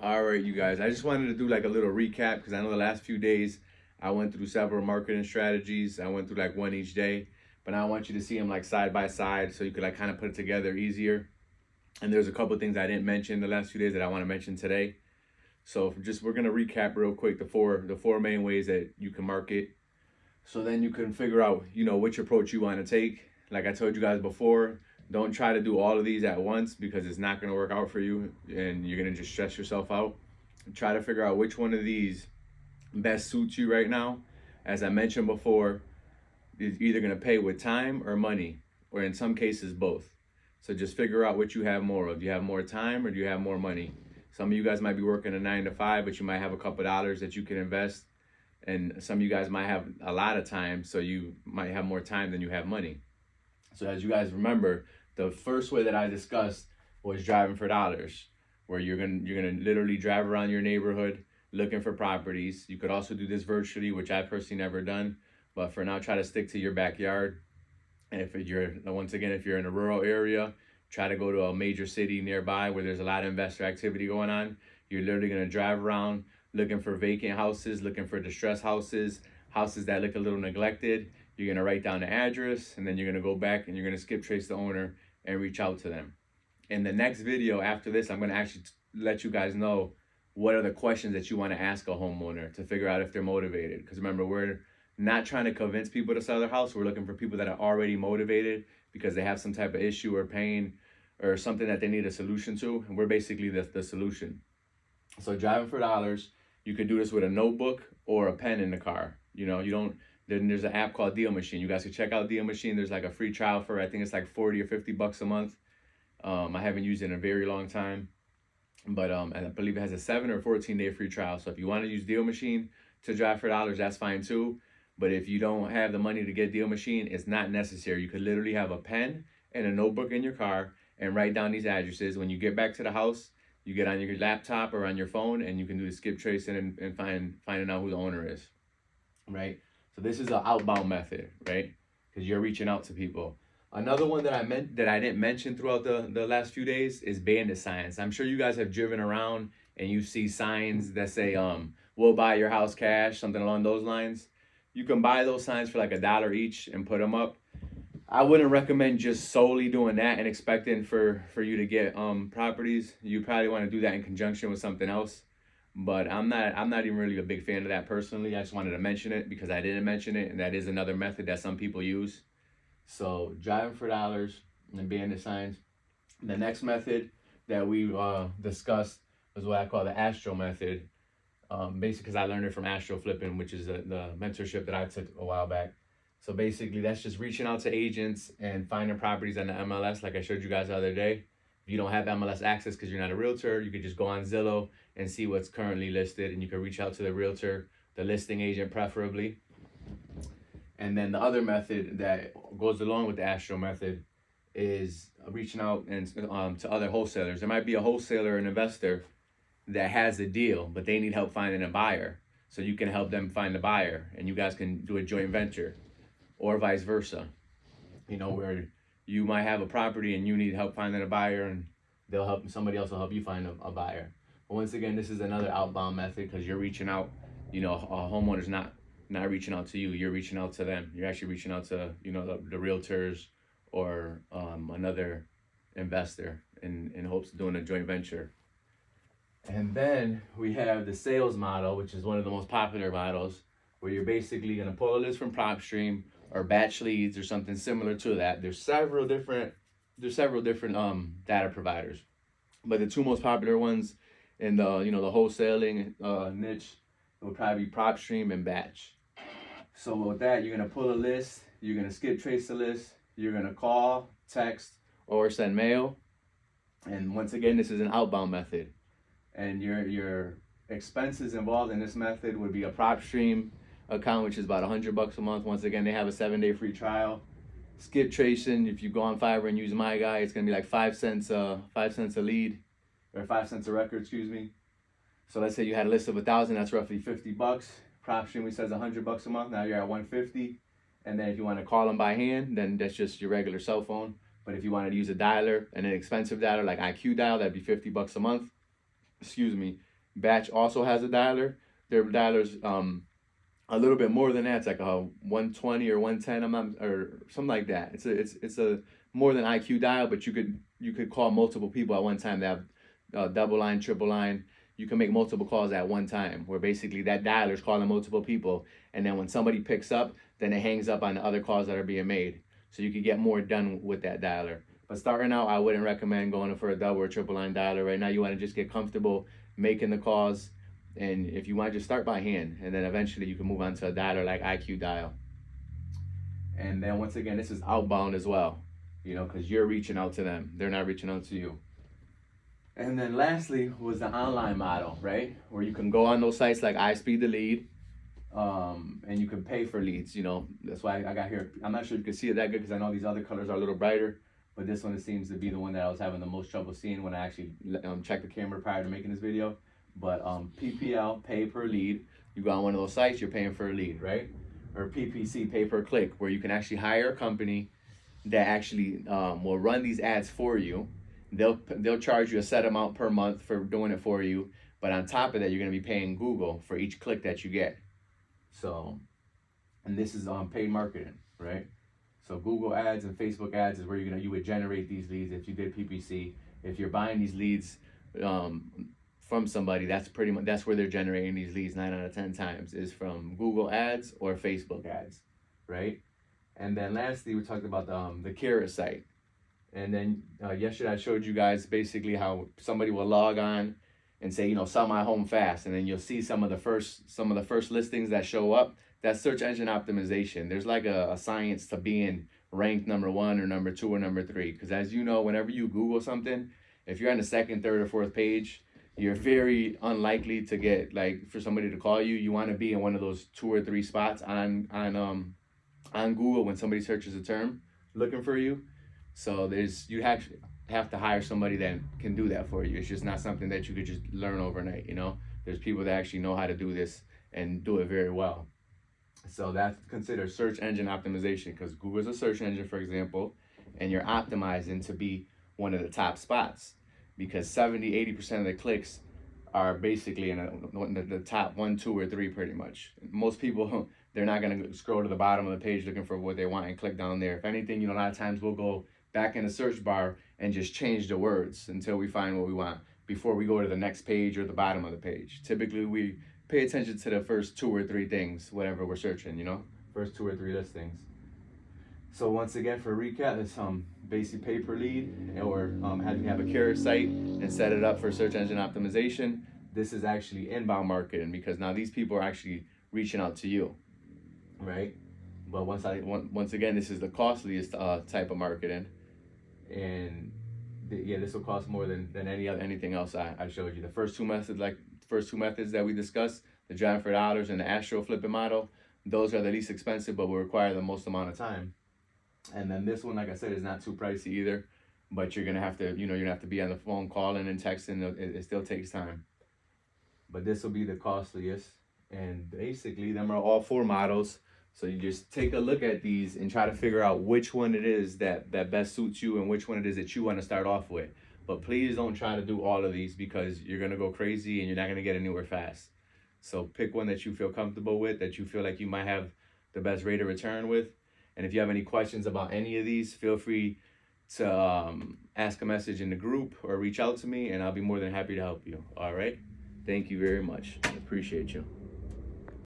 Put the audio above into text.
All right, you guys. I just wanted to do like a little recap because I know the last few days I went through several marketing strategies. I went through like one each day, but now I want you to see them like side by side so you could like kind of put it together easier. And there's a couple things I didn't mention the last few days that I want to mention today. So just we're gonna recap real quick the four main ways that you can market. So then you can figure out which approach you want to take. Like I told you guys before, don't try to do all of these at once because it's not going to work out for you and you're going to just stress yourself out. Try to figure out which one of these best suits you right now. As I mentioned before, is either going to pay with time or money, or in some cases both. So just figure out what you have more of. Do you have more time or do you have more money? Some of you guys might be working a 9 to 5, but you might have a couple dollars that you can invest. And some of you guys might have a lot of time, so you might have more time than you have money. So as you guys remember, the first way that I discussed was driving for dollars, where you're gonna literally drive around your neighborhood looking for properties. You could also do this virtually, which I personally never done, but for now, try to stick to your backyard. And if you're in a rural area, try to go to a major city nearby where there's a lot of investor activity going on. You're literally gonna drive around looking for vacant houses, looking for distressed houses, houses that look a little neglected. You're gonna write down the address and then you're gonna go back and you're gonna skip trace the owner and reach out to them. In the next video after this, I'm gonna actually let you guys know what are the questions that you wanna ask a homeowner to figure out if they're motivated. Because remember, we're not trying to convince people to sell their house. We're looking for people that are already motivated because they have some type of issue or pain or something that they need a solution to. And we're basically the solution. So driving for dollars, you could do this with a notebook or a pen in the car. Then there's an app called Deal Machine. You guys can check out Deal Machine. There's like a free trial for, I think it's like 40 or 50 bucks a month. I haven't used it in a very long time, but and I believe it has a 7 or 14-day free trial. So if you want to use Deal Machine to drive for dollars, that's fine too. But if you don't have the money to get Deal Machine, it's not necessary. You could literally have a pen and a notebook in your car and write down these addresses. When you get back to the house, you get on your laptop or on your phone and you can do the skip tracing and finding out who the owner is, right? So this is an outbound method, right? Because you're reaching out to people. Another one that I didn't mention throughout the last few days is bandit signs. I'm sure you guys have driven around and you see signs that say, we'll buy your house cash, something along those lines. You can buy those signs for like $1 each and put them up. I wouldn't recommend just solely doing that and expecting for you to get properties. You probably want to do that in conjunction with something else. But I'm not even really a big fan of that personally. I just wanted to mention it because I didn't mention it, and that is another method that some people use. So driving for dollars and bandit signs. The next method that we discussed was what I call the Astro method. Basically, because I learned it from Astro Flipping, which is the mentorship that I took a while back. So basically, that's just reaching out to agents and finding properties on the MLS, like I showed you guys the other day. If you don't have MLS access because you're not a realtor, you could just go on Zillow and see what's currently listed, and you can reach out to the realtor, the listing agent preferably. And then the other method that goes along with the Astro method is reaching out and to other wholesalers. There might be a wholesaler, an investor that has a deal, but they need help finding a buyer. So you can help them find a buyer, and you guys can do a joint venture, or vice versa. Where you might have a property and you need help finding a buyer, and somebody else will help you find a buyer. But once again, this is another outbound method because you're reaching out. A homeowner's not reaching out to you. You're reaching out to them. You're actually reaching out to the realtors or another investor in hopes of doing a joint venture. And then we have the sales model, which is one of the most popular models, where you're basically going to pull a list from PropStream or batch leads or something similar to that. There's several different data providers, but the two most popular ones in the the wholesaling niche would probably be PropStream and batch. So with that, you're gonna pull a list, you're gonna skip trace the list, you're gonna call, text, or send mail. And once again, this is an outbound method, and your expenses involved in this method would be a PropStream account, which is about $100 a month. Once again, they have a 7-day free trial. Skip tracing, if you go on Fiverr and use my guy, it's gonna be like 5 cents a lead, or 5 cents a record, excuse me. So let's say you had a list of 1,000, that's roughly $50. PropStream, we says $100 a month. Now you're at $150. And then if you want to call them by hand, then that's just your regular cell phone. But if you wanted to use a dialer, and an expensive dialer like IQ Dial, that'd be $50 a month. Excuse me. Batch also has a dialer. Their dialer's a little bit more than that. It's like a 120 or 110. I'm not, or something like that. It's a more than IQ dial, but you could call multiple people at one time. They have double line, triple line. You can make multiple calls at one time, where basically that dialer's calling multiple people, and then when somebody picks up, then it hangs up on the other calls that are being made. So you could get more done with that dialer. But starting out, I wouldn't recommend going for a double or triple line dialer. Right now, you want to just get comfortable making the calls, and if you want to just start by hand, and then eventually you can move on to a dialer like IQ Dial. And then once again, this is outbound as well, because you're reaching out to them. They're not reaching out to you. And then lastly was the online model, right? Where you can go on those sites like I Speed the Lead, and you can pay for leads. That's why I got here. I'm not sure you can see it that good because I know these other colors are a little brighter, but this one seems to be the one that I was having the most trouble seeing when I actually checked the camera prior to making this video. But PPL, pay per lead. You go on one of those sites, you're paying for a lead, right? Or PPC, pay per click, where you can actually hire a company that actually will run these ads for you. They'll charge you a set amount per month for doing it for you, but on top of that, you're going to be paying Google for each click that you get. So, and this is paid marketing, right? So Google ads and Facebook ads is where you would generate these leads if you did PPC. If you're buying these leads from somebody, that's where they're generating these leads 9 out of 10 times is from Google ads or Facebook ads, right? And then lastly, we talked about the Carrot site. And then yesterday I showed you guys basically how somebody will log on and say, sell my home fast, and then you'll see some of the first listings that show up. That's search engine optimization. There's like a science to being ranked number 1 or number 2 or number 3, because as you know, whenever you Google something, if you're on the second, third, or fourth page, you're very unlikely to get for somebody to call you. You want to be in one of those 2 or 3 spots on Google when somebody searches a term looking for you. So you actually have to hire somebody that can do that for you. It's just not something that you could just learn overnight. There's people that actually know how to do this and do it very well. So that's considered search engine optimization, because Google's a search engine, for example, and you're optimizing to be one of the top spots, because 70-80% of the clicks are basically in the top 1, 2, or 3 pretty much. Most people, they're not going to scroll to the bottom of the page looking for what they want and click down there. If anything, a lot of times we'll go back in the search bar and just change the words until we find what we want before we go to the next page or the bottom of the page. Typically, we pay attention to the first 2 or 3 things, whatever we're searching, first 2 or 3 listings. So once again, for a recap, it's basic pay per lead, or have a Carrot site and set it up for search engine optimization. This is actually inbound marketing, because now these people are actually reaching out to you, right? But once again, this is the costliest type of marketing, and this will cost more than anything else I showed you. The first two methods that we discussed, the driving for dollars and the Astro flipping model, those are the least expensive, but will require the most amount of time. And then this one, like I said, is not too pricey either, but you're gonna have to, you're gonna have to be on the phone calling and texting. It still takes time, but this will be the costliest. And basically, them are all 4 models. So you just take a look at these and try to figure out which one it is that best suits you and which one it is that you want to start off with. But please don't try to do all of these, because you're gonna go crazy and you're not gonna get anywhere fast. So pick one that you feel comfortable with, that you feel like you might have the best rate of return with. And if you have any questions about any of these, feel free to ask a message in the group or reach out to me, and I'll be more than happy to help you. All right? Thank you very much. I appreciate you.